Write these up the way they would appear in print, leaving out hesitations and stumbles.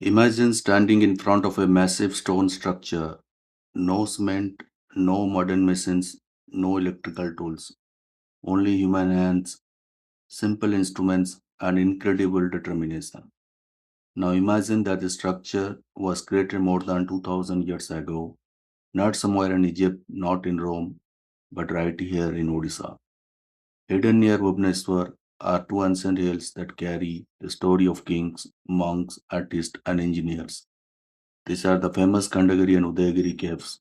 Imagine standing in front of a massive stone structure. No cement, no modern machines, no electrical tools. Only human hands, simple instruments, and incredible determination. Now imagine that the structure was created more than 2000 years ago, not somewhere in Egypt, not in Rome, but right here in Odisha. Hidden near Bhubaneswar are two ancient hills that carry the story of kings, monks, artists, and engineers. These are the famous Khandagiri and Udayagiri Caves.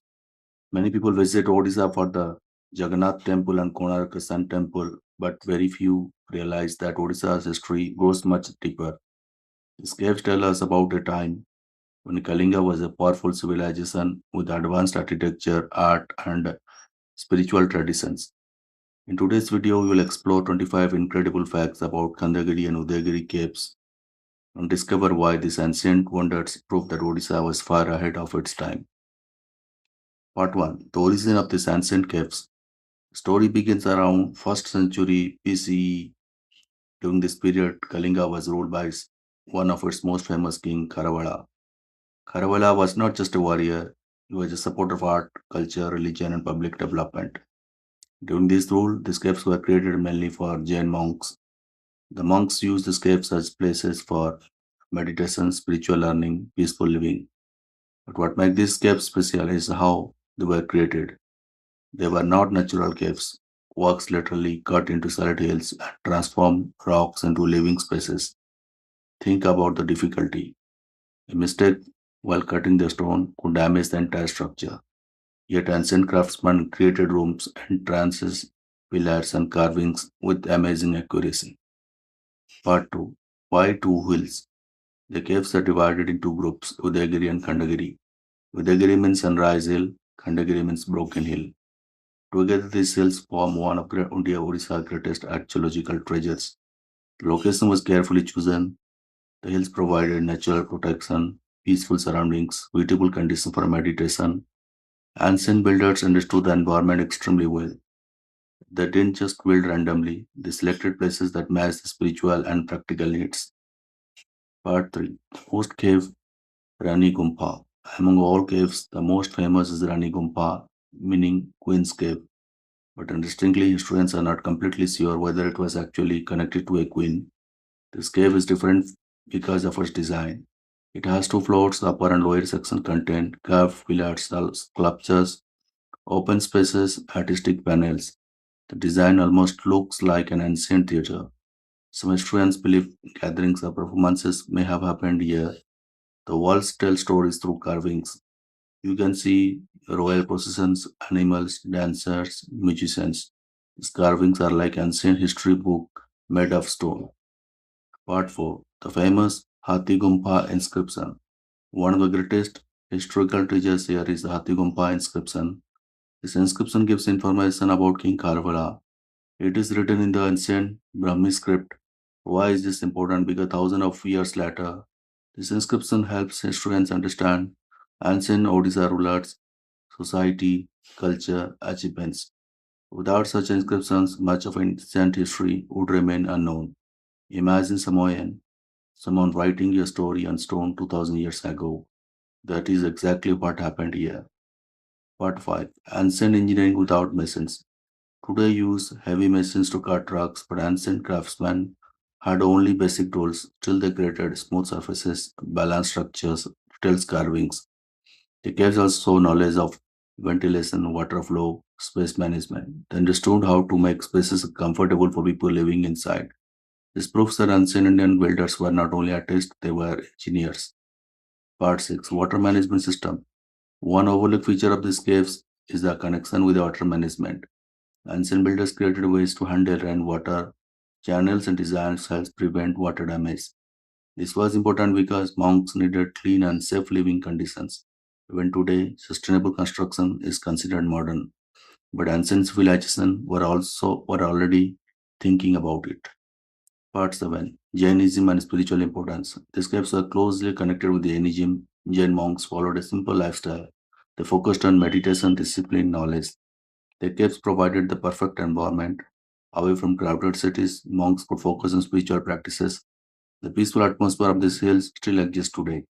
Many people visit Odisha for the Jagannath Temple and Konark Sun Temple, but very few realize that Odisha's history goes much deeper. These caves tell us about a time when Kalinga was a powerful civilization with advanced architecture, art, and spiritual traditions. In today's video, we will explore 25 incredible facts about Khandagiri and Udayagiri caves and discover why these ancient wonders prove that Odisha was far ahead of its time. Part 1. The origin of these ancient caves. The story begins around 1st century BCE. During this period, Kalinga was ruled by one of its most famous king, Kharavela. Kharavela was not just a warrior, he was a supporter of art, culture, religion, and public development. During this rule, these caves were created mainly for Jain monks. The monks used these caves as places for meditation, spiritual learning, peaceful living. But what makes these caves special is how they were created. They were not natural caves. Works literally cut into solid hills and transform rocks into living spaces. Think about the difficulty. A mistake while cutting the stone could damage the entire structure. Yet ancient craftsmen created rooms, entrances, pillars, and carvings with amazing accuracy. Part 2. Why two hills? The caves are divided into groups, Udayagiri and Khandagiri. Udayagiri means sunrise hill, Khandagiri means broken hill. Together, these hills form one of India Odisha's greatest archaeological treasures. The location was carefully chosen. The hills provided natural protection, peaceful surroundings, suitable conditions for meditation. Ancient builders understood the environment extremely well. They didn't just build randomly, they selected places that matched the spiritual and practical needs. Part 3. The most cave, Rani Gumpha. Among all caves, the most famous is Rani Gumpha, meaning Queen's Cave. But interestingly, historians are not completely sure whether it was actually connected to a queen. This cave is different because of its design. It has two floors, the upper and lower section contain carved pillars, sculptures, open spaces, artistic panels. The design almost looks like an ancient theater. Some historians believe gatherings or performances may have happened here. The walls tell stories through carvings. You can see royal processions, animals, dancers, musicians. These carvings are like ancient history book made of stone. Part 4. The famous Hathigumpha inscription. One of the greatest historical treasures here is the Hathigumpha inscription. This inscription gives information about King Kharavela. It is written in the ancient Brahmi script. Why is this important? Because thousands of years later, this inscription helps historians understand ancient Odisha rulers, society, culture, achievements. Without such inscriptions, much of ancient history would remain unknown. Imagine someone writing a story on stone 2000 years ago. That is exactly what happened here. Part 5. Ancient engineering without machines. Today use heavy machines to cut rocks, but ancient craftsmen had only basic tools. Still they created smooth surfaces, balanced structures, detailed carvings. The caves also knowledge of ventilation, water flow, space management. They understood how to make spaces comfortable for people living inside. This proves that ancient Indian builders were not only artists, they were engineers. Part 6. Water Management System. One overlooked feature of these caves is the connection with water management. Ancient builders created ways to handle rainwater, channels and designs helps prevent water damage. This was important because monks needed clean and safe living conditions. Even today, sustainable construction is considered modern, but ancient civilizations were already thinking about it. Part 7. Jainism and spiritual importance. These caves are closely connected with Jainism. Jain monks followed a simple lifestyle. They focused on meditation, discipline, knowledge. The caves provided the perfect environment. Away from crowded cities, monks could focus on spiritual practices. The peaceful atmosphere of these hills still exists today.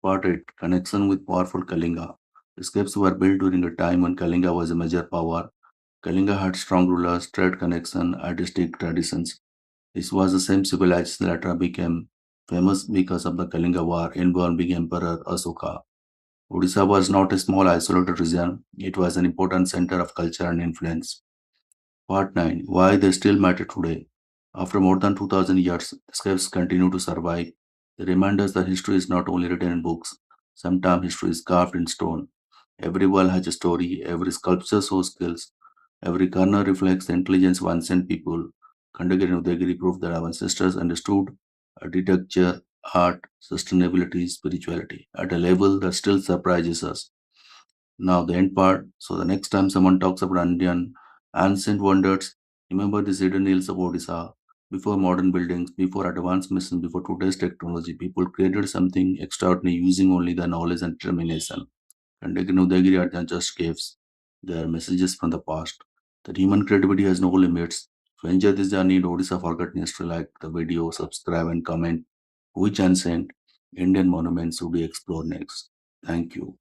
Part 8. Connection with powerful Kalinga. These caves were built during a time when Kalinga was a major power. Kalinga had strong rulers, trade connection, artistic traditions. This was the same civilization that later became famous because of the Kalinga War involving Emperor Asoka. Odisha was not a small isolated region, it was an important center of culture and influence. Part 9. Why they still matter today. After more than 2000 years, scripts continue to survive. They remind us that history is not only written in books, sometimes history is carved in stone. Every wall has a story, every sculpture shows skills, every corner reflects the intelligence of ancient people. Khandagiri and Udayagiri prove that our ancestors understood architecture, art, sustainability, spirituality at a level that still surprises us. Now the end part. So the next time someone talks about Indian ancient wonders, remember these hidden hills of Odisha. Before modern buildings, before advanced machines, before today's technology, people created something extraordinary using only the knowledge and determination. And Udayagiri are not just caves; they are messages from the past. That human creativity has no limits. To enjoy this journey in Odisha Forgotten History, like the video, subscribe and comment which ancient Indian monuments should we explore next. Thank you.